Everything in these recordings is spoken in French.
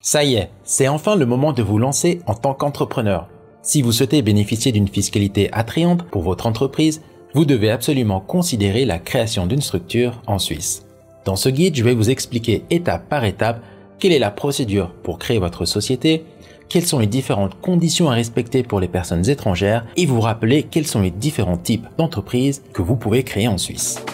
Ça y est, c'est enfin le moment de vous lancer en tant qu'entrepreneur. Si vous souhaitez bénéficier d'une fiscalité attrayante pour votre entreprise, vous devez absolument considérer la création d'une structure en Suisse. Dans ce guide, je vais vous expliquer étape par étape quelle est la procédure pour créer votre société, quelles sont les différentes conditions à respecter pour les personnes étrangères et vous rappeler quels sont les différents types d'entreprises que vous pouvez créer en Suisse.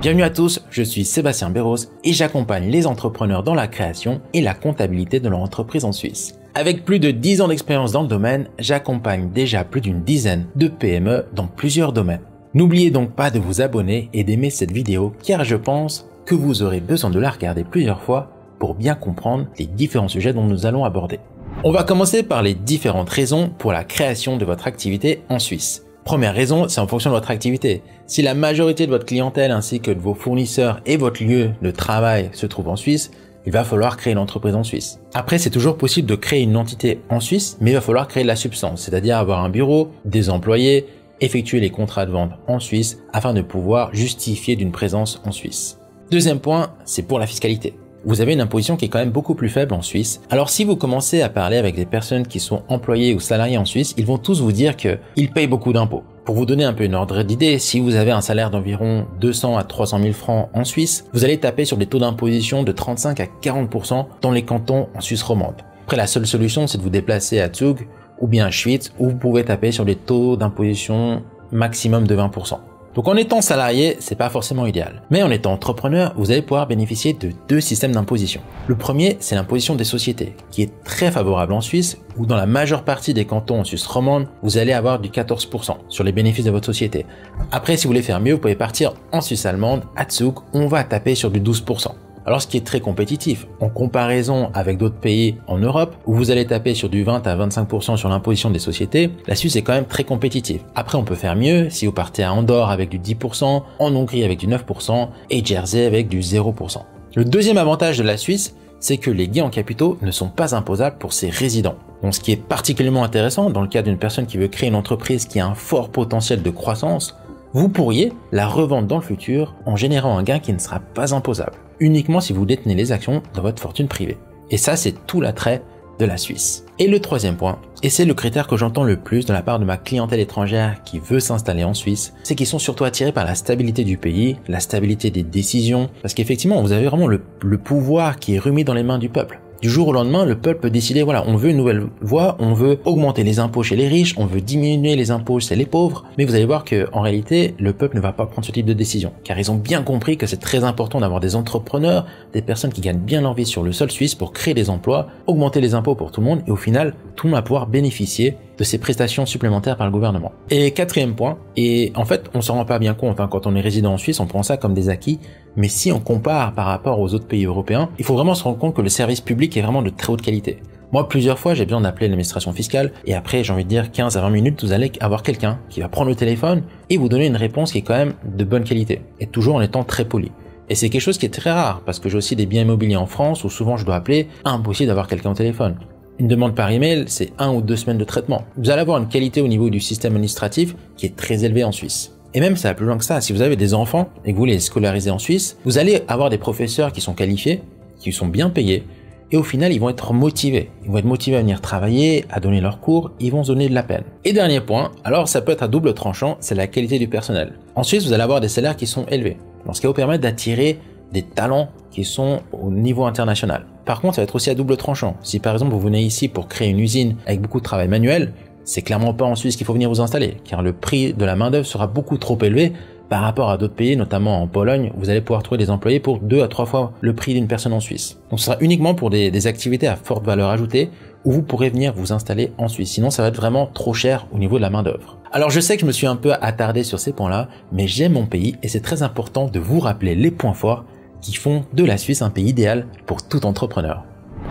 Bienvenue à tous, je suis Sébastien Béros et j'accompagne les entrepreneurs dans la création et la comptabilité de leur entreprise en Suisse. Avec plus de 10 ans d'expérience dans le domaine, j'accompagne déjà plus d'une dizaine de PME dans plusieurs domaines. N'oubliez donc pas de vous abonner et d'aimer cette vidéo car je pense que vous aurez besoin de la regarder plusieurs fois pour bien comprendre les différents sujets dont nous allons aborder. On va commencer par les différentes raisons pour la création de votre activité en Suisse. Première raison, c'est en fonction de votre activité. Si la majorité de votre clientèle ainsi que de vos fournisseurs et votre lieu de travail se trouve en Suisse, il va falloir créer une entreprise en Suisse. Après, c'est toujours possible de créer une entité en Suisse, mais il va falloir créer de la substance, c'est-à-dire avoir un bureau, des employés, effectuer les contrats de vente en Suisse afin de pouvoir justifier d'une présence en Suisse. Deuxième point, c'est pour la fiscalité. Vous avez une imposition qui est quand même beaucoup plus faible en Suisse. Alors si vous commencez à parler avec des personnes qui sont employées ou salariées en Suisse, ils vont tous vous dire qu'ils payent beaucoup d'impôts. Pour vous donner un peu une ordre d'idée, si vous avez un salaire d'environ 200 à 300 000 francs en Suisse, vous allez taper sur des taux d'imposition de 35 à 40% dans les cantons en Suisse romande. Après, la seule solution, c'est de vous déplacer à Zug ou bien à Schwyz, où vous pouvez taper sur des taux d'imposition maximum de 20%. Donc en étant salarié, c'est pas forcément idéal. Mais en étant entrepreneur, vous allez pouvoir bénéficier de deux systèmes d'imposition. Le premier, c'est l'imposition des sociétés, qui est très favorable en Suisse, où dans la majeure partie des cantons en Suisse romande, vous allez avoir du 14% sur les bénéfices de votre société. Après, si vous voulez faire mieux, vous pouvez partir en Suisse allemande, à Zug, on va taper sur du 12%. Alors ce qui est très compétitif, en comparaison avec d'autres pays en Europe, où vous allez taper sur du 20 à 25% sur l'imposition des sociétés, la Suisse est quand même très compétitive. Après on peut faire mieux si vous partez à Andorre avec du 10%, en Hongrie avec du 9% et Jersey avec du 0%. Le deuxième avantage de la Suisse, c'est que les gains en capitaux ne sont pas imposables pour ses résidents. Donc ce qui est particulièrement intéressant dans le cas d'une personne qui veut créer une entreprise qui a un fort potentiel de croissance, vous pourriez la revendre dans le futur en générant un gain qui ne sera pas imposable, uniquement si vous détenez les actions de votre fortune privée. Et ça, c'est tout l'attrait de la Suisse. Et le troisième point, et c'est le critère que j'entends le plus de la part de ma clientèle étrangère qui veut s'installer en Suisse, c'est qu'ils sont surtout attirés par la stabilité du pays, la stabilité des décisions, parce qu'effectivement, vous avez vraiment le pouvoir qui est remis dans les mains du peuple. Du jour au lendemain, le peuple peut décider, voilà, on veut une nouvelle voie, on veut augmenter les impôts chez les riches, on veut diminuer les impôts chez les pauvres, mais vous allez voir que en réalité, le peuple ne va pas prendre ce type de décision, car ils ont bien compris que c'est très important d'avoir des entrepreneurs, des personnes qui gagnent bien leur vie sur le sol suisse pour créer des emplois, augmenter les impôts pour tout le monde, et au final, tout le monde va pouvoir bénéficier de ces prestations supplémentaires par le gouvernement. Et quatrième point, et en fait, on s'en rend pas bien compte, quand on est résident en Suisse, on prend ça comme des acquis, mais si on compare par rapport aux autres pays européens, il faut vraiment se rendre compte que le service public est vraiment de très haute qualité. Moi, plusieurs fois, j'ai besoin d'appeler l'administration fiscale et après, j'ai envie de dire 15 à 20 minutes, vous allez avoir quelqu'un qui va prendre le téléphone et vous donner une réponse qui est quand même de bonne qualité et toujours en étant très poli. Et c'est quelque chose qui est très rare parce que j'ai aussi des biens immobiliers en France où souvent je dois appeler, impossible d'avoir quelqu'un au téléphone. Une demande par email, c'est 1 ou 2 semaines de traitement. Vous allez avoir une qualité au niveau du système administratif qui est très élevée en Suisse. Et même ça va plus loin que ça, si vous avez des enfants et que vous les scolarisez en Suisse, vous allez avoir des professeurs qui sont qualifiés, qui sont bien payés, et au final ils vont être motivés. Ils vont être motivés à venir travailler, à donner leurs cours, ils vont se donner de la peine. Et dernier point, alors ça peut être à double tranchant, c'est la qualité du personnel. En Suisse, vous allez avoir des salaires qui sont élevés, donc ce qui va vous permettre d'attirer des talents qui sont au niveau international. Par contre, ça va être aussi à double tranchant. Si par exemple vous venez ici pour créer une usine avec beaucoup de travail manuel, c'est clairement pas en Suisse qu'il faut venir vous installer, car le prix de la main-d'œuvre sera beaucoup trop élevé par rapport à d'autres pays, notamment en Pologne, vous allez pouvoir trouver des employés pour 2 à 3 fois le prix d'une personne en Suisse. Donc ce sera uniquement pour des activités à forte valeur ajoutée où vous pourrez venir vous installer en Suisse. Sinon, ça va être vraiment trop cher au niveau de la main-d'œuvre. Alors je sais que je me suis un peu attardé sur ces points-là, mais j'aime mon pays et c'est très important de vous rappeler les points forts qui font de la Suisse un pays idéal pour tout entrepreneur.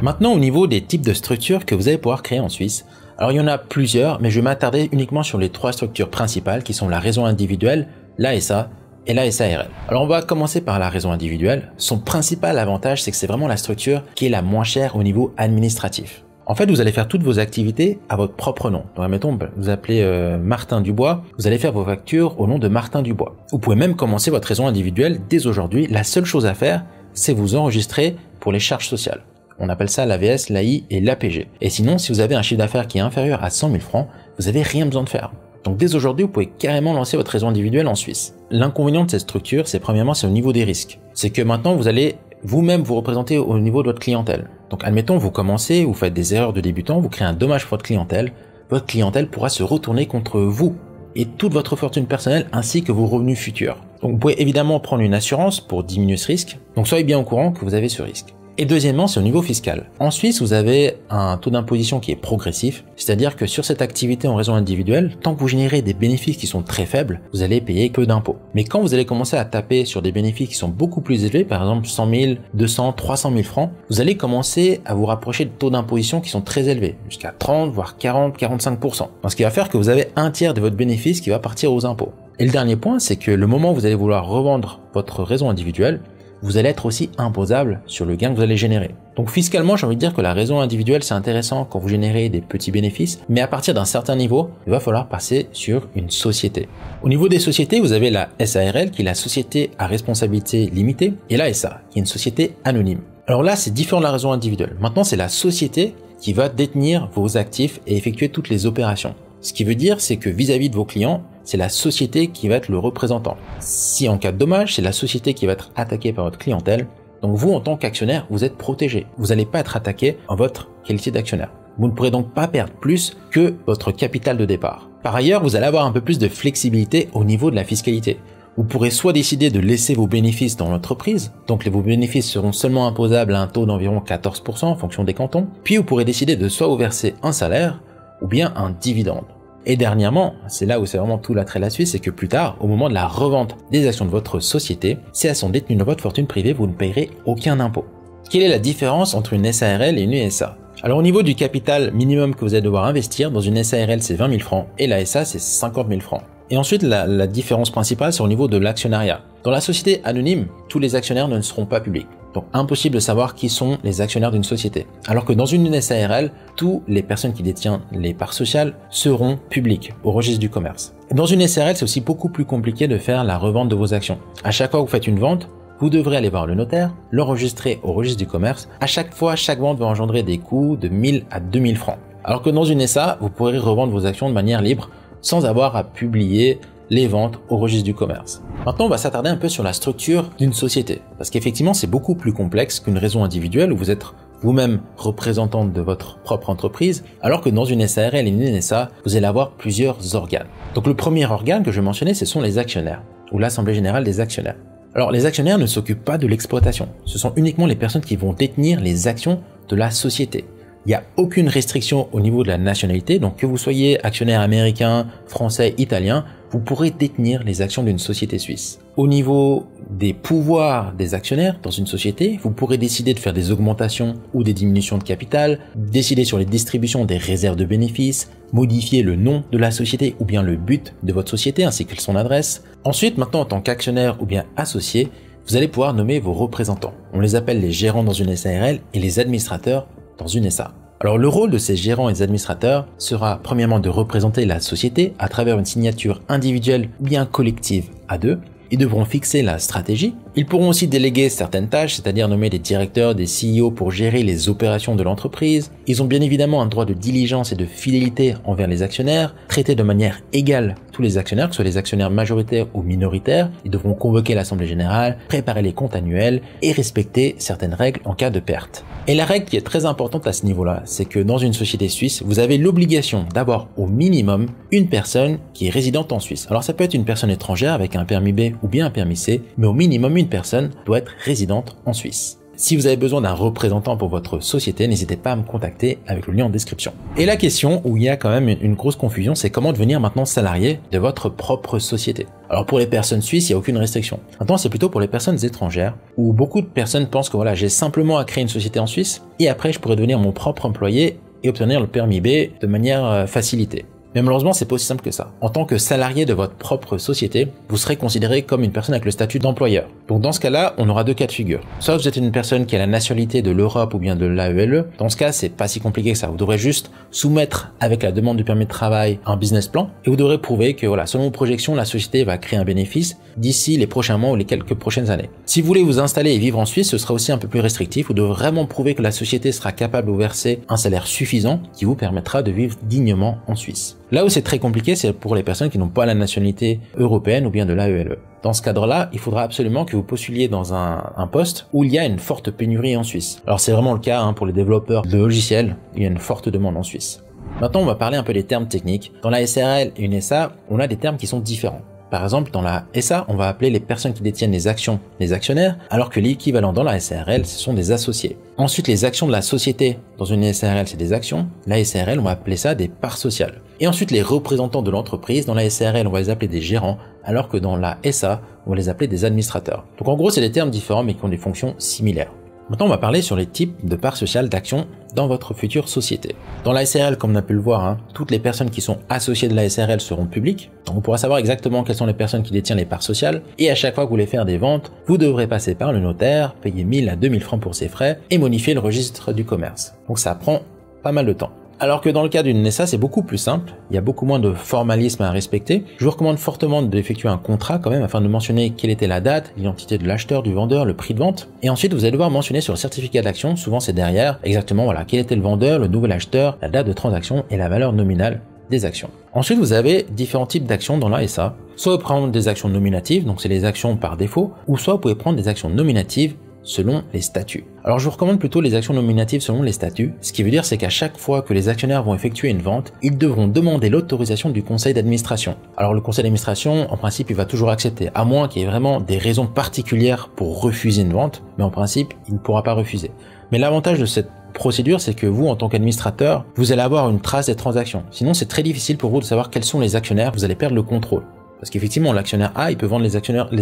Maintenant, au niveau des types de structures que vous allez pouvoir créer en Suisse, alors il y en a plusieurs, mais je vais m'attarder uniquement sur les 3 structures principales qui sont la raison individuelle, l'ASA et la SARL. Alors on va commencer par la raison individuelle. Son principal avantage, c'est que c'est vraiment la structure qui est la moins chère au niveau administratif. En fait, vous allez faire toutes vos activités à votre propre nom. Donc, admettons, vous appelez Martin Dubois, vous allez faire vos factures au nom de Martin Dubois. Vous pouvez même commencer votre raison individuelle dès aujourd'hui. La seule chose à faire, c'est vous enregistrer pour les charges sociales. On appelle ça l'AVS, l'AI et l'APG. Et sinon, si vous avez un chiffre d'affaires qui est inférieur à 100 000 francs, vous n'avez rien besoin de faire. Donc dès aujourd'hui, vous pouvez carrément lancer votre raison individuelle en Suisse. L'inconvénient de cette structure, c'est premièrement, c'est au niveau des risques. C'est que maintenant, vous allez vous-même vous représenter au niveau de votre clientèle. Donc admettons, vous commencez, vous faites des erreurs de débutant, vous créez un dommage pour votre clientèle pourra se retourner contre vous et toute votre fortune personnelle ainsi que vos revenus futurs. Donc vous pouvez évidemment prendre une assurance pour diminuer ce risque, donc soyez bien au courant que vous avez ce risque. Et deuxièmement, c'est au niveau fiscal. En Suisse, vous avez un taux d'imposition qui est progressif, c'est-à-dire que sur cette activité en raison individuelle, tant que vous générez des bénéfices qui sont très faibles, vous allez payer peu d'impôts. Mais quand vous allez commencer à taper sur des bénéfices qui sont beaucoup plus élevés, par exemple 100 000, 200, 300 000 francs, vous allez commencer à vous rapprocher de taux d'imposition qui sont très élevés, jusqu'à 30, voire 40, 45%. Ce qui va faire que vous avez un tiers de votre bénéfice qui va partir aux impôts. Et le dernier point, c'est que le moment où vous allez vouloir revendre votre raison individuelle, vous allez être aussi imposable sur le gain que vous allez générer. Donc fiscalement, j'ai envie de dire que la raison individuelle, c'est intéressant quand vous générez des petits bénéfices, mais à partir d'un certain niveau, il va falloir passer sur une société. Au niveau des sociétés, vous avez la SARL, qui est la société à responsabilité limitée, et la SA, qui est une société anonyme. Alors là, c'est différent de la raison individuelle. Maintenant, c'est la société qui va détenir vos actifs et effectuer toutes les opérations. Ce qui veut dire, c'est que vis-à-vis de vos clients, c'est la société qui va être le représentant. Si en cas de dommage, c'est la société qui va être attaquée par votre clientèle. Donc vous, en tant qu'actionnaire, vous êtes protégé. Vous n'allez pas être attaqué en votre qualité d'actionnaire. Vous ne pourrez donc pas perdre plus que votre capital de départ. Par ailleurs, vous allez avoir un peu plus de flexibilité au niveau de la fiscalité. Vous pourrez soit décider de laisser vos bénéfices dans l'entreprise, donc vos bénéfices seront seulement imposables à un taux d'environ 14% en fonction des cantons, puis vous pourrez décider de soit vous verser un salaire ou bien un dividende. Et dernièrement, c'est là où c'est vraiment tout l'attrait de la Suisse, c'est que plus tard, au moment de la revente des actions de votre société, si elles sont détenues dans votre fortune privée, vous ne payerez aucun impôt. Quelle est la différence entre une SARL et une SA? Alors au niveau du capital minimum que vous allez devoir investir, dans une SARL c'est 20 000 francs et la SA c'est 50 000 francs. Et ensuite, la différence principale, c'est au niveau de l'actionnariat. Dans la société anonyme, tous les actionnaires ne seront pas publics. Donc impossible de savoir qui sont les actionnaires d'une société. Alors que dans une SARL, toutes les personnes qui détiennent les parts sociales seront publiques au registre du commerce. Dans une SARL, c'est aussi beaucoup plus compliqué de faire la revente de vos actions. À chaque fois que vous faites une vente, vous devrez aller voir le notaire, l'enregistrer au registre du commerce. À chaque fois, chaque vente va engendrer des coûts de 1000 à 2000 francs. Alors que dans une SA, vous pourrez revendre vos actions de manière libre sans avoir à publier les ventes au registre du commerce. Maintenant, on va s'attarder un peu sur la structure d'une société. Parce qu'effectivement, c'est beaucoup plus complexe qu'une raison individuelle où vous êtes vous-même représentante de votre propre entreprise, alors que dans une SARL et une SA, vous allez avoir plusieurs organes. Donc le premier organe que je vais mentionner, ce sont les actionnaires, ou l'Assemblée générale des actionnaires. Alors les actionnaires ne s'occupent pas de l'exploitation. Ce sont uniquement les personnes qui vont détenir les actions de la société. Il n'y a aucune restriction au niveau de la nationalité, donc que vous soyez actionnaire américain, français, italien, vous pourrez détenir les actions d'une société suisse. Au niveau des pouvoirs des actionnaires dans une société, vous pourrez décider de faire des augmentations ou des diminutions de capital, décider sur les distributions des réserves de bénéfices, modifier le nom de la société ou bien le but de votre société ainsi que son adresse. Ensuite, maintenant en tant qu'actionnaire ou bien associé, vous allez pouvoir nommer vos représentants. On les appelle les gérants dans une SARL et les administrateurs dans une SA. Alors le rôle de ces gérants et des administrateurs sera premièrement de représenter la société à travers une signature individuelle ou bien collective à deux. Ils devront fixer la stratégie. Ils pourront aussi déléguer certaines tâches, c'est-à-dire nommer des directeurs, des CEO pour gérer les opérations de l'entreprise. Ils ont bien évidemment un droit de diligence et de fidélité envers les actionnaires, traiter de manière égale tous les actionnaires, que ce soit les actionnaires majoritaires ou minoritaires. Ils devront convoquer l'assemblée générale, préparer les comptes annuels et respecter certaines règles en cas de perte. Et la règle qui est très importante à ce niveau-là, c'est que dans une société suisse, vous avez l'obligation d'avoir au minimum une personne qui est résidente en Suisse. Alors ça peut être une personne étrangère avec un permis B ou bien un permis C, mais au minimum une personne doit être résidente en Suisse. Si vous avez besoin d'un représentant pour votre société, n'hésitez pas à me contacter avec le lien en description. Et la question où il y a quand même une grosse confusion, c'est comment devenir maintenant salarié de votre propre société. Alors pour les personnes suisses, il n'y a aucune restriction. Maintenant, c'est plutôt pour les personnes étrangères, où beaucoup de personnes pensent que voilà, j'ai simplement à créer une société en Suisse, et après je pourrais devenir mon propre employé et obtenir le permis B de manière facilitée. Mais malheureusement, c'est pas aussi simple que ça. En tant que salarié de votre propre société, vous serez considéré comme une personne avec le statut d'employeur. Donc dans ce cas-là, on aura deux cas de figure. Soit vous êtes une personne qui a la nationalité de l'Europe ou bien de l'AELE. Dans ce cas, c'est pas si compliqué que ça. Vous devrez juste soumettre avec la demande du permis de travail un business plan et vous devrez prouver que voilà, selon vos projections, la société va créer un bénéfice d'ici les prochains mois ou les quelques prochaines années. Si vous voulez vous installer et vivre en Suisse, ce sera aussi un peu plus restrictif. Vous devrez vraiment prouver que la société sera capable de vous verser un salaire suffisant qui vous permettra de vivre dignement en Suisse. Là où c'est très compliqué, c'est pour les personnes qui n'ont pas la nationalité européenne ou bien de l'AELE. Dans ce cadre-là, il faudra absolument que vous postuliez dans un poste où il y a une forte pénurie en Suisse. Alors c'est vraiment le cas pour les développeurs de logiciels, il y a une forte demande en Suisse. Maintenant, on va parler un peu des termes techniques. Dans la SARL et une SA, on a des termes qui sont différents. Par exemple, dans la SA, on va appeler les personnes qui détiennent les actions les actionnaires, alors que l'équivalent dans la SARL, ce sont des associés. Ensuite, les actions de la société dans une SARL, c'est des actions. La SARL, on va appeler ça des parts sociales. Et ensuite, les représentants de l'entreprise, dans la SARL, on va les appeler des gérants, alors que dans la SA, on va les appeler des administrateurs. Donc en gros, c'est des termes différents, mais qui ont des fonctions similaires. Maintenant, on va parler sur les types de parts sociales d'actions dans votre future société. Dans la SARL, comme on a pu le voir, toutes les personnes qui sont associées de la SARL seront publiques. Donc on pourra savoir exactement quelles sont les personnes qui détiennent les parts sociales. Et à chaque fois que vous voulez faire des ventes, vous devrez passer par le notaire, payer 1000 à 2000 francs pour ses frais et modifier le registre du commerce. Donc ça prend pas mal de temps. Alors que dans le cas d'une SA, c'est beaucoup plus simple, il y a beaucoup moins de formalisme à respecter. Je vous recommande fortement d'effectuer un contrat quand même afin de mentionner quelle était la date, l'identité de l'acheteur, du vendeur, le prix de vente. Et ensuite, vous allez devoir mentionner sur le certificat d'action, souvent c'est derrière, exactement voilà, quel était le vendeur, le nouvel acheteur, la date de transaction et la valeur nominale des actions. Ensuite, vous avez différents types d'actions dans la SA. Soit vous prenez des actions nominatives, donc c'est les actions par défaut, ou soit vous pouvez prendre des actions nominatives selon les statuts. Alors je vous recommande plutôt les actions nominatives selon les statuts. Ce qui veut dire c'est qu'à chaque fois que les actionnaires vont effectuer une vente, ils devront demander l'autorisation du conseil d'administration. Alors le conseil d'administration, en principe, il va toujours accepter, à moins qu'il y ait vraiment des raisons particulières pour refuser une vente, mais en principe, il ne pourra pas refuser. Mais l'avantage de cette procédure, c'est que vous, en tant qu'administrateur, vous allez avoir une trace des transactions. Sinon, c'est très difficile pour vous de savoir quels sont les actionnaires, vous allez perdre le contrôle. Parce qu'effectivement, l'actionnaire A, il peut vendre les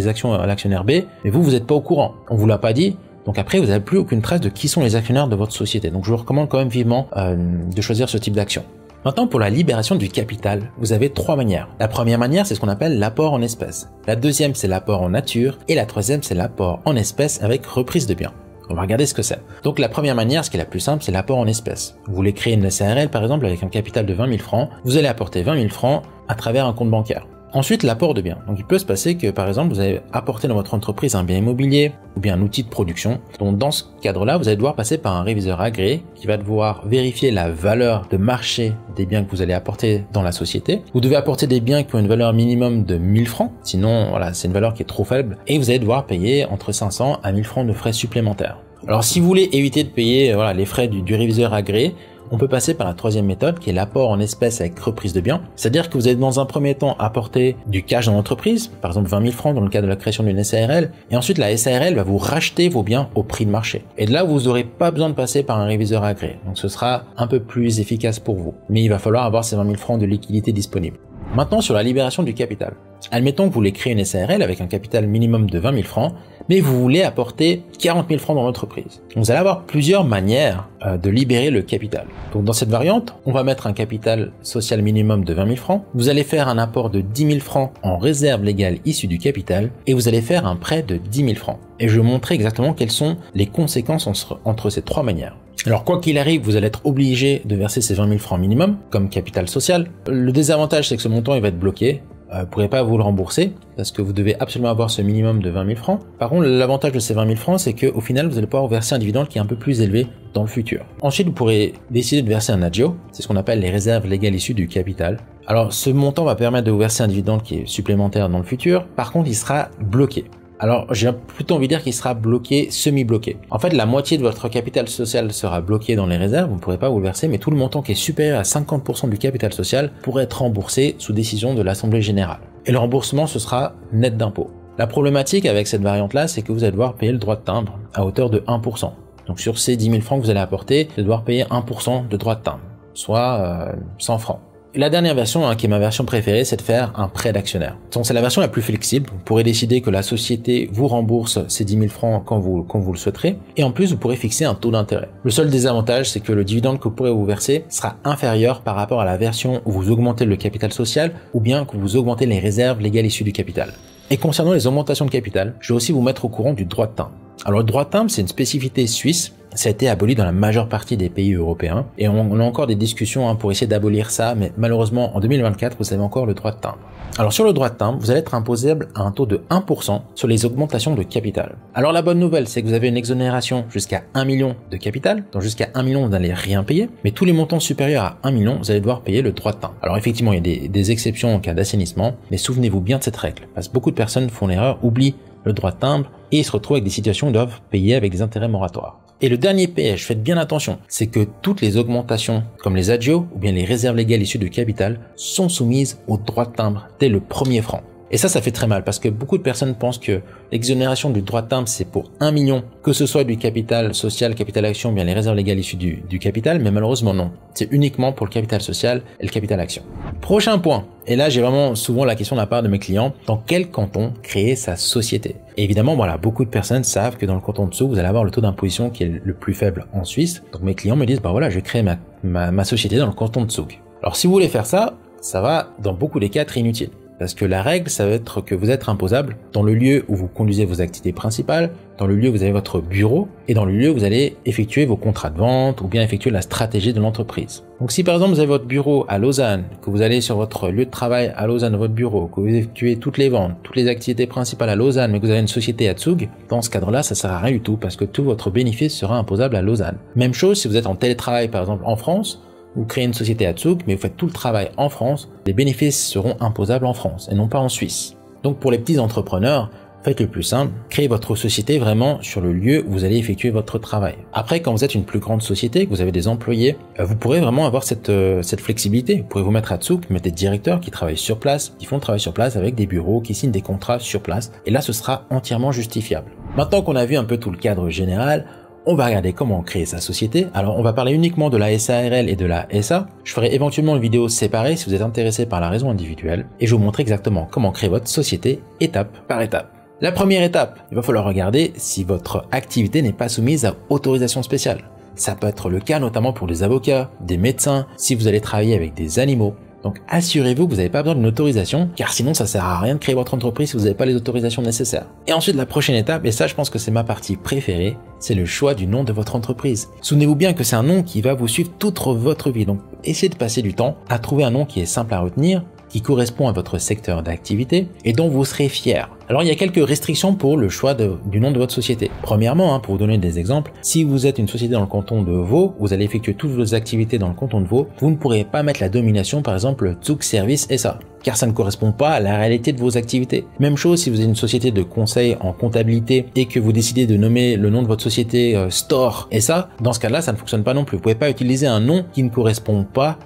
actions à l'actionnaire B, mais vous n'êtes pas au courant. On vous l'a pas dit. Donc après, vous n'avez plus aucune trace de qui sont les actionnaires de votre société. Donc je vous recommande quand même vivement de choisir ce type d'action. Maintenant, pour la libération du capital, vous avez trois manières. La première manière, c'est ce qu'on appelle l'apport en espèces. La deuxième, c'est l'apport en nature. Et la troisième, c'est l'apport en espèces avec reprise de biens. On va regarder ce que c'est. Donc la première manière, ce qui est la plus simple, c'est l'apport en espèces. Vous voulez créer une SARL, par exemple, avec un capital de 20 000 francs. Vous allez apporter 20 000 francs à travers un compte bancaire. Ensuite, l'apport de biens. Donc il peut se passer que par exemple vous avez apporté dans votre entreprise un bien immobilier ou bien un outil de production. Donc dans ce cadre-là, vous allez devoir passer par un réviseur agréé qui va devoir vérifier la valeur de marché des biens que vous allez apporter dans la société. Vous devez apporter des biens qui ont une valeur minimum de 1000 francs, sinon voilà, c'est une valeur qui est trop faible et vous allez devoir payer entre 500 à 1000 francs de frais supplémentaires. Alors si vous voulez éviter de payer les frais du réviseur agréé, on peut passer par la troisième méthode qui est l'apport en espèces avec reprise de biens. C'est-à-dire que vous allez dans un premier temps apporter du cash dans l'entreprise, par exemple 20 000 francs dans le cas de la création d'une SARL, et ensuite la SARL va vous racheter vos biens au prix de marché. Et de là, vous n'aurez pas besoin de passer par un réviseur agréé. Donc ce sera un peu plus efficace pour vous. Mais il va falloir avoir ces 20 000 francs de liquidité disponibles. Maintenant, sur la libération du capital. Admettons que vous voulez créer une SARL avec un capital minimum de 20 000 francs, mais vous voulez apporter 40 000 francs dans l'entreprise. Donc vous allez avoir plusieurs manières de libérer le capital. Donc dans cette variante, on va mettre un capital social minimum de 20 000 francs. Vous allez faire un apport de 10 000 francs en réserve légale issue du capital et vous allez faire un prêt de 10 000 francs. Et je vais vous montrer exactement quelles sont les conséquences entre ces trois manières. Alors quoi qu'il arrive, vous allez être obligé de verser ces 20 000 francs minimum comme capital social. Le désavantage, c'est que ce montant il va être bloqué. Vous ne pourrez pas vous le rembourser parce que vous devez absolument avoir ce minimum de 20 000 francs. Par contre, l'avantage de ces 20 000 francs, c'est qu'au final, vous allez pouvoir verser un dividende qui est un peu plus élevé dans le futur. Ensuite, vous pourrez décider de verser un agio. C'est ce qu'on appelle les réserves légales issues du capital. Alors, ce montant va permettre de vous verser un dividende qui est supplémentaire dans le futur. Par contre, il sera bloqué. Alors, j'ai plutôt envie de dire qu'il sera bloqué, semi-bloqué. En fait, la moitié de votre capital social sera bloqué dans les réserves, vous ne pourrez pas vous le verser, mais tout le montant qui est supérieur à 50% du capital social pourrait être remboursé sous décision de l'Assemblée générale. Et le remboursement, ce sera net d'impôt. La problématique avec cette variante-là, c'est que vous allez devoir payer le droit de timbre à hauteur de 1%. Donc sur ces 10 000 francs que vous allez apporter, vous allez devoir payer 1% de droit de timbre, soit 100 francs. La dernière version, qui est ma version préférée, c'est de faire un prêt d'actionnaire. Donc c'est la version la plus flexible. Vous pourrez décider que la société vous rembourse ces 10 000 francs quand vous le souhaiterez. Et en plus, vous pourrez fixer un taux d'intérêt. Le seul désavantage, c'est que le dividende que vous pourrez vous verser sera inférieur par rapport à la version où vous augmentez le capital social ou bien que vous augmentez les réserves légales issues du capital. Et concernant les augmentations de capital, je vais aussi vous mettre au courant du droit de timbre. Alors le droit de timbre, c'est une spécificité suisse. Ça a été aboli dans la majeure partie des pays européens. Et on a encore des discussions pour essayer d'abolir ça, mais malheureusement en 2024, vous avez encore le droit de timbre. Alors sur le droit de timbre, vous allez être imposable à un taux de 1% sur les augmentations de capital. Alors la bonne nouvelle, c'est que vous avez une exonération jusqu'à 1 million de capital. Donc jusqu'à 1 million, vous n'allez rien payer. Mais tous les montants supérieurs à 1 million, vous allez devoir payer le droit de timbre. Alors effectivement, il y a des exceptions en cas d'assainissement, mais souvenez-vous bien de cette règle. Parce que beaucoup de personnes font l'erreur, oublient le droit de timbre et ils se retrouvent avec des situations où ils doivent payer avec des intérêts moratoires. Et le dernier piège, faites bien attention, c'est que toutes les augmentations, comme les agios ou bien les réserves légales issues du capital, sont soumises au droit de timbre dès le premier franc. Et ça fait très mal parce que beaucoup de personnes pensent que l'exonération du droit de timbre, c'est pour 1 million, que ce soit du capital social, capital action, ou bien les réserves légales issues du capital, mais malheureusement non. C'est uniquement pour le capital social et le capital action. Prochain point, et là j'ai vraiment souvent la question de la part de mes clients, dans quel canton créer sa société? Et évidemment, voilà, beaucoup de personnes savent que dans le canton de Zug, vous allez avoir le taux d'imposition qui est le plus faible en Suisse. Donc mes clients me disent, voilà, je vais créer ma société dans le canton de Zug. Alors si vous voulez faire ça, ça va dans beaucoup des cas être inutile. Parce que la règle, ça va être que vous êtes imposable dans le lieu où vous conduisez vos activités principales, dans le lieu où vous avez votre bureau, et dans le lieu où vous allez effectuer vos contrats de vente, ou bien effectuer la stratégie de l'entreprise. Donc si par exemple vous avez votre bureau à Lausanne, que vous allez sur votre lieu de travail à Lausanne, votre bureau, que vous effectuez toutes les ventes, toutes les activités principales à Lausanne, mais que vous avez une société à Zug, dans ce cadre-là, ça sert à rien du tout, parce que tout votre bénéfice sera imposable à Lausanne. Même chose si vous êtes en télétravail par exemple en France, vous créez une société à Zug, mais vous faites tout le travail en France, les bénéfices seront imposables en France et non pas en Suisse. Donc pour les petits entrepreneurs, faites le plus simple, créez votre société vraiment sur le lieu où vous allez effectuer votre travail. Après, quand vous êtes une plus grande société, que vous avez des employés, vous pourrez vraiment avoir cette flexibilité. Vous pourrez vous mettre à Zug, mettre des directeurs qui travaillent sur place, qui font le travail sur place avec des bureaux, qui signent des contrats sur place, et là ce sera entièrement justifiable. Maintenant qu'on a vu un peu tout le cadre général, on va regarder comment créer sa société. Alors, on va parler uniquement de la SARL et de la SA. Je ferai éventuellement une vidéo séparée si vous êtes intéressé par la raison individuelle et je vais vous montrer exactement comment créer votre société étape par étape. La première étape, il va falloir regarder si votre activité n'est pas soumise à autorisation spéciale. Ça peut être le cas notamment pour des avocats, des médecins, si vous allez travailler avec des animaux. Donc assurez-vous que vous n'avez pas besoin d'une autorisation, car sinon ça sert à rien de créer votre entreprise si vous n'avez pas les autorisations nécessaires. Et ensuite la prochaine étape, et ça je pense que c'est ma partie préférée, c'est le choix du nom de votre entreprise. Souvenez-vous bien que c'est un nom qui va vous suivre toute votre vie, donc essayez de passer du temps à trouver un nom qui est simple à retenir, qui correspond à votre secteur d'activité et dont vous serez fier. Alors il y a quelques restrictions pour le choix du nom de votre société. Premièrement, pour vous donner des exemples, si vous êtes une société dans le canton de Vaud, vous allez effectuer toutes vos activités dans le canton de Vaud, vous ne pourrez pas mettre la domination par exemple Zug Service SA, car ça ne correspond pas à la réalité de vos activités. Même chose si vous êtes une société de conseil en comptabilité et que vous décidez de nommer le nom de votre société Store SA, dans ce cas-là ça ne fonctionne pas non plus. Vous pouvez pas utiliser un nom qui ne correspond pas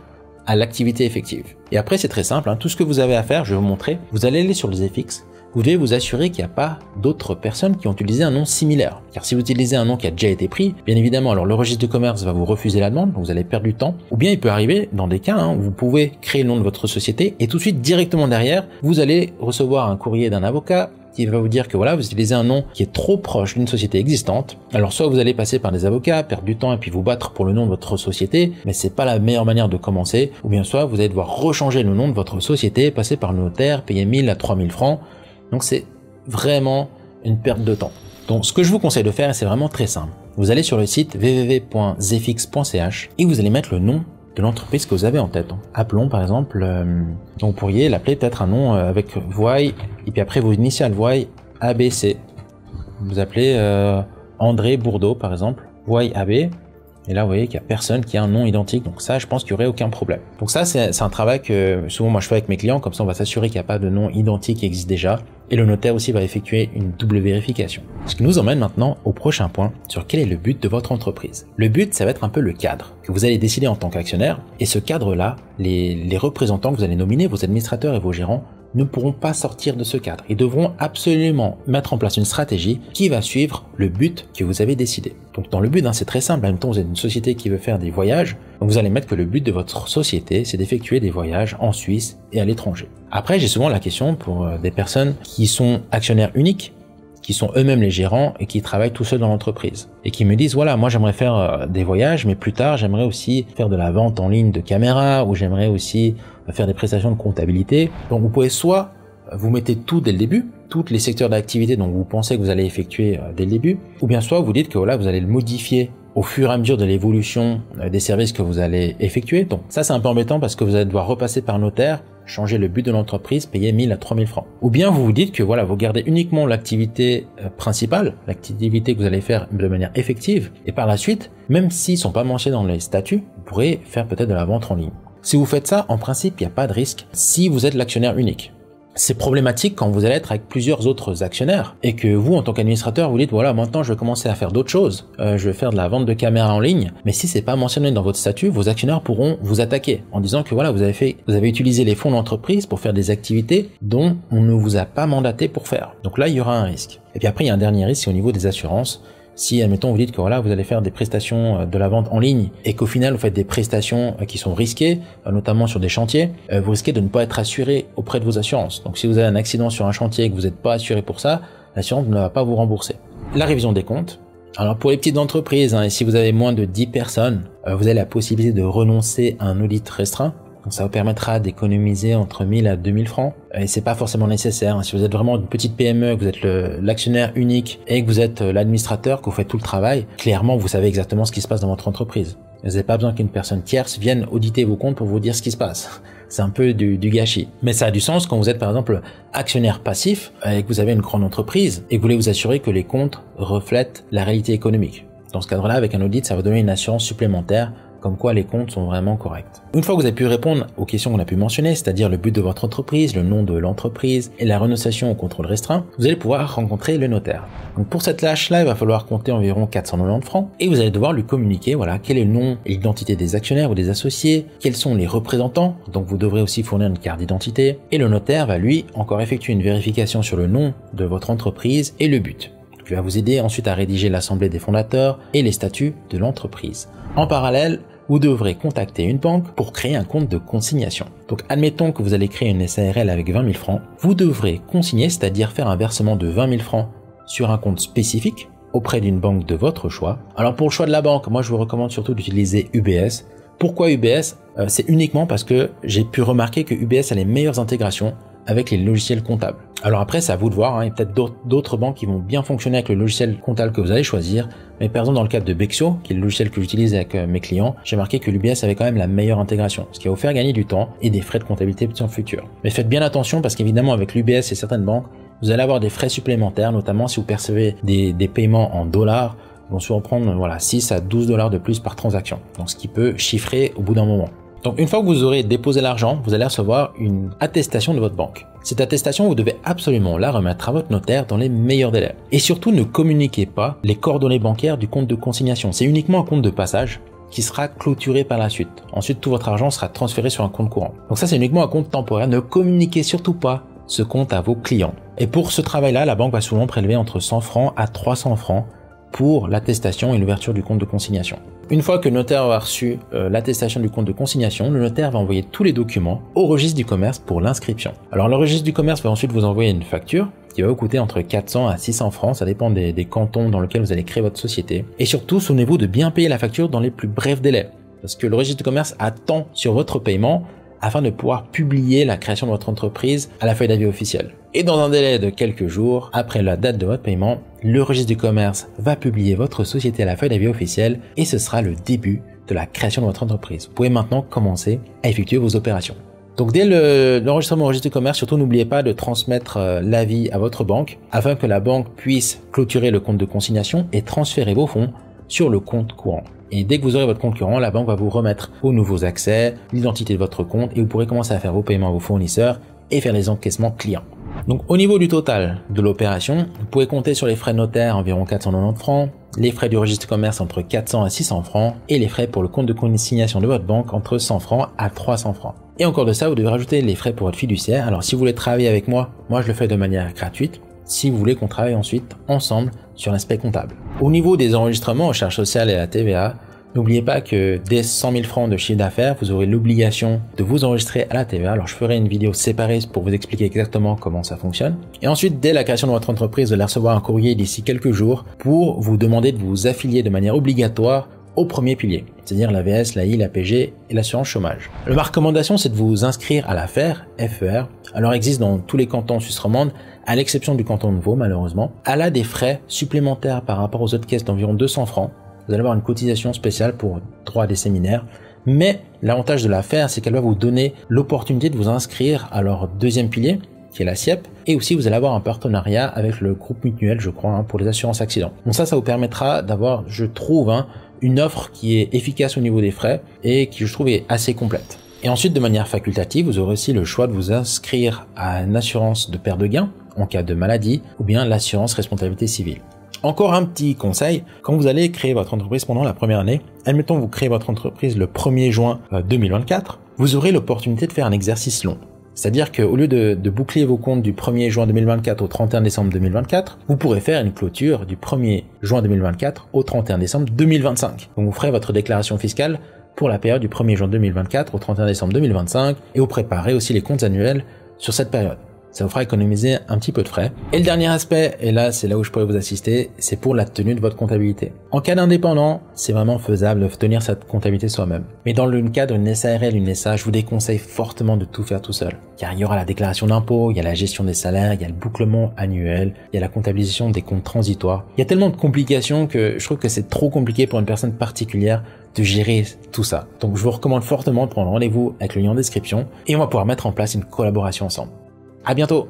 à l'activité effective. Et après c'est très simple, tout ce que vous avez à faire, je vais vous montrer, vous allez aller sur les FX, vous devez vous assurer qu'il n'y a pas d'autres personnes qui ont utilisé un nom similaire. Car si vous utilisez un nom qui a déjà été pris, bien évidemment, alors le registre de commerce va vous refuser la demande, donc vous allez perdre du temps. Ou bien il peut arriver dans des cas où vous pouvez créer le nom de votre société et tout de suite directement derrière, vous allez recevoir un courrier d'un avocat qui va vous dire que voilà, vous utilisez un nom qui est trop proche d'une société existante. Alors soit vous allez passer par des avocats, perdre du temps et puis vous battre pour le nom de votre société, mais c'est pas la meilleure manière de commencer. Ou bien soit vous allez devoir rechanger le nom de votre société, passer par le notaire, payer 1000 à 3000 francs. Donc c'est vraiment une perte de temps. Donc ce que je vous conseille de faire, c'est vraiment très simple. Vous allez sur le site www.zfx.ch et vous allez mettre le nom de l'entreprise que vous avez en tête. Appelons par exemple, donc vous pourriez l'appeler peut-être un nom avec Voy, et puis après vos initiales Voy ABC. Vous appelez André Bourdeau par exemple, Voy AB. Et là, vous voyez qu'il n'y a personne qui a un nom identique. Donc ça, je pense qu'il n'y aurait aucun problème. Donc ça, c'est un travail que souvent moi je fais avec mes clients. Comme ça, on va s'assurer qu'il n'y a pas de nom identique qui existe déjà. Et le notaire aussi va effectuer une double vérification. Ce qui nous emmène maintenant au prochain point sur quel est le but de votre entreprise. Le but, ça va être un peu le cadre que vous allez décider en tant qu'actionnaire. Et ce cadre-là, les représentants que vous allez nominer, vos administrateurs et vos gérants, ne pourront pas sortir de ce cadre. Ils devront absolument mettre en place une stratégie qui va suivre le but que vous avez décidé. Donc dans le but, c'est très simple. En même temps, vous êtes une société qui veut faire des voyages. Donc vous allez mettre que le but de votre société, c'est d'effectuer des voyages en Suisse et à l'étranger. Après, j'ai souvent la question pour des personnes qui sont actionnaires uniques, qui sont eux-mêmes les gérants et qui travaillent tout seuls dans l'entreprise. Et qui me disent, voilà, moi j'aimerais faire des voyages, mais plus tard, j'aimerais aussi faire de la vente en ligne de caméras, ou j'aimerais aussi faire des prestations de comptabilité. Donc vous pouvez soit vous mettez tout dès le début, tous les secteurs d'activité dont vous pensez que vous allez effectuer dès le début, ou bien soit vous dites que voilà, vous allez le modifier au fur et à mesure de l'évolution des services que vous allez effectuer. Donc ça c'est un peu embêtant parce que vous allez devoir repasser par notaire, changer le but de l'entreprise, payer 1000 à 3000 francs. Ou bien vous vous dites que voilà, vous gardez uniquement l'activité principale, l'activité que vous allez faire de manière effective, et par la suite, même s'ils sont pas mentionnés dans les statuts, vous pourrez faire peut-être de la vente en ligne. Si vous faites ça, en principe, il n'y a pas de risque si vous êtes l'actionnaire unique. C'est problématique quand vous allez être avec plusieurs autres actionnaires et que vous, en tant qu'administrateur, vous dites voilà, maintenant je vais commencer à faire d'autres choses, je vais faire de la vente de caméras en ligne, mais si c'est pas mentionné dans votre statut, vos actionnaires pourront vous attaquer en disant que voilà, vous avez utilisé les fonds de l'entreprise pour faire des activités dont on ne vous a pas mandaté pour faire. Donc là, il y aura un risque. Et puis après, il y a un dernier risque, c'est au niveau des assurances. Si, admettons, vous dites que voilà, vous allez faire des prestations de la vente en ligne et qu'au final, vous faites des prestations qui sont risquées, notamment sur des chantiers, vous risquez de ne pas être assuré auprès de vos assurances. Donc, si vous avez un accident sur un chantier et que vous n'êtes pas assuré pour ça, l'assurance ne va pas vous rembourser. La révision des comptes. Alors, pour les petites entreprises, et si vous avez moins de 10 personnes, vous avez la possibilité de renoncer à un audit restreint. Donc ça vous permettra d'économiser entre 1000 à 2000 francs. Et c'est pas forcément nécessaire. Si vous êtes vraiment une petite PME, que vous êtes l'actionnaire unique et que vous êtes l'administrateur, que vous faites tout le travail, clairement, vous savez exactement ce qui se passe dans votre entreprise. Vous n'avez pas besoin qu'une personne tierce vienne auditer vos comptes pour vous dire ce qui se passe. C'est un peu du gâchis. Mais ça a du sens quand vous êtes par exemple actionnaire passif et que vous avez une grande entreprise et que vous voulez vous assurer que les comptes reflètent la réalité économique. Dans ce cadre-là, avec un audit, ça va donner une assurance supplémentaire comme quoi les comptes sont vraiment corrects. Une fois que vous avez pu répondre aux questions qu'on a pu mentionner, c'est-à-dire le but de votre entreprise, le nom de l'entreprise et la renonciation au contrôle restreint, vous allez pouvoir rencontrer le notaire. Donc pour cette tâche-là, il va falloir compter environ 490 francs et vous allez devoir lui communiquer voilà quel est le nom et l'identité des actionnaires ou des associés, quels sont les représentants, donc vous devrez aussi fournir une carte d'identité et le notaire va lui encore effectuer une vérification sur le nom de votre entreprise et le but. Il va vous aider ensuite à rédiger l'assemblée des fondateurs et les statuts de l'entreprise. En parallèle, vous devrez contacter une banque pour créer un compte de consignation. Donc admettons que vous allez créer une SARL avec 20 000 francs, vous devrez consigner, c'est-à-dire faire un versement de 20 000 francs sur un compte spécifique auprès d'une banque de votre choix. Alors pour le choix de la banque, moi je vous recommande surtout d'utiliser UBS. Pourquoi UBS? C'est uniquement parce que j'ai pu remarquer que UBS a les meilleures intégrations avec les logiciels comptables. Alors après, c'est à vous de voir, il y a peut-être d'autres banques qui vont bien fonctionner avec le logiciel comptable que vous allez choisir, mais par exemple dans le cadre de Bexio, qui est le logiciel que j'utilise avec mes clients, j'ai marqué que l'UBS avait quand même la meilleure intégration, ce qui va vous faire gagner du temps et des frais de comptabilité dans le futur. Mais faites bien attention parce qu'évidemment avec l'UBS et certaines banques, vous allez avoir des frais supplémentaires, notamment si vous percevez des paiements en dollars, ils vont souvent prendre 6 à 12 dollars de plus par transaction, donc ce qui peut chiffrer au bout d'un moment. Donc une fois que vous aurez déposé l'argent, vous allez recevoir une attestation de votre banque. Cette attestation, vous devez absolument la remettre à votre notaire dans les meilleurs délais. Et surtout, ne communiquez pas les coordonnées bancaires du compte de consignation. C'est uniquement un compte de passage qui sera clôturé par la suite. Ensuite, tout votre argent sera transféré sur un compte courant. Donc ça, c'est uniquement un compte temporaire. Ne communiquez surtout pas ce compte à vos clients. Et pour ce travail-là, la banque va souvent prélever entre 100 francs à 300 francs pour l'attestation et l'ouverture du compte de consignation. Une fois que le notaire aura reçu l'attestation du compte de consignation, le notaire va envoyer tous les documents au registre du commerce pour l'inscription. Alors le registre du commerce va ensuite vous envoyer une facture qui va vous coûter entre 400 à 600 francs, ça dépend des cantons dans lesquels vous allez créer votre société. Et surtout, souvenez-vous de bien payer la facture dans les plus brefs délais, parce que le registre du commerce attend sur votre paiement afin de pouvoir publier la création de votre entreprise à la feuille d'avis officielle. Et dans un délai de quelques jours, après la date de votre paiement, le registre du commerce va publier votre société à la feuille d'avis officielle et ce sera le début de la création de votre entreprise. Vous pouvez maintenant commencer à effectuer vos opérations. Donc dès l'enregistrement au registre du commerce, surtout n'oubliez pas de transmettre l'avis à votre banque afin que la banque puisse clôturer le compte de consignation et transférer vos fonds sur le compte courant. Et dès que vous aurez votre compte courant, la banque va vous remettre vos nouveaux accès, l'identité de votre compte et vous pourrez commencer à faire vos paiements à vos fournisseurs et faire les encaissements clients. Donc au niveau du total de l'opération, vous pouvez compter sur les frais notaires environ 490 francs, les frais du registre commerce entre 400 à 600 francs et les frais pour le compte de consignation de votre banque entre 100 francs à 300 francs. Et encore de ça, vous devez rajouter les frais pour votre fiduciaire. Alors si vous voulez travailler avec moi je le fais de manière gratuite. Si vous voulez qu'on travaille ensuite ensemble sur l'aspect comptable. Au niveau des enregistrements aux charges sociales et à la TVA, n'oubliez pas que dès 100 000 francs de chiffre d'affaires, vous aurez l'obligation de vous enregistrer à la TVA. Alors je ferai une vidéo séparée pour vous expliquer exactement comment ça fonctionne. Et ensuite, dès la création de votre entreprise, vous allez recevoir un courrier d'ici quelques jours pour vous demander de vous affilier de manière obligatoire au premier pilier, c'est-à-dire l'AVS, l'AI, l'APG et l'assurance chômage. Ma recommandation, c'est de vous inscrire à la FER, FER. Alors, elle existe dans tous les cantons suisse romande, à l'exception du canton de Vaud, malheureusement. Elle a des frais supplémentaires par rapport aux autres caisses d'environ 200 francs. Vous allez avoir une cotisation spéciale pour droit à des séminaires. Mais l'avantage de la FER, c'est qu'elle va vous donner l'opportunité de vous inscrire à leur deuxième pilier, qui est la SIEP, et aussi vous allez avoir un partenariat avec le groupe mutuel, je crois, pour les assurances accidents. Donc ça vous permettra d'avoir, je trouve, une offre qui est efficace au niveau des frais et qui, je trouve, est assez complète. Et ensuite, de manière facultative, vous aurez aussi le choix de vous inscrire à une assurance de perte de gain en cas de maladie ou bien l'assurance responsabilité civile. Encore un petit conseil, quand vous allez créer votre entreprise pendant la première année, admettons vous créez votre entreprise le 1er juin 2024, vous aurez l'opportunité de faire un exercice long. C'est-à-dire qu'au lieu de boucler vos comptes du 1er juin 2024 au 31 décembre 2024, vous pourrez faire une clôture du 1er juin 2024 au 31 décembre 2025. Donc vous ferez votre déclaration fiscale pour la période du 1er juin 2024 au 31 décembre 2025 et vous préparez aussi les comptes annuels sur cette période. Ça vous fera économiser un petit peu de frais. Et le dernier aspect, et là c'est là où je pourrais vous assister, c'est pour la tenue de votre comptabilité. En cas d'indépendant, c'est vraiment faisable de tenir cette comptabilité soi-même. Mais dans le cadre d'une SARL, une SA, je vous déconseille fortement de tout faire tout seul. Car il y aura la déclaration d'impôt, il y a la gestion des salaires, il y a le bouclement annuel, il y a la comptabilisation des comptes transitoires. Il y a tellement de complications que je trouve que c'est trop compliqué pour une personne particulière de gérer tout ça. Donc je vous recommande fortement de prendre rendez-vous avec le lien en description et on va pouvoir mettre en place une collaboration ensemble. À bientôt!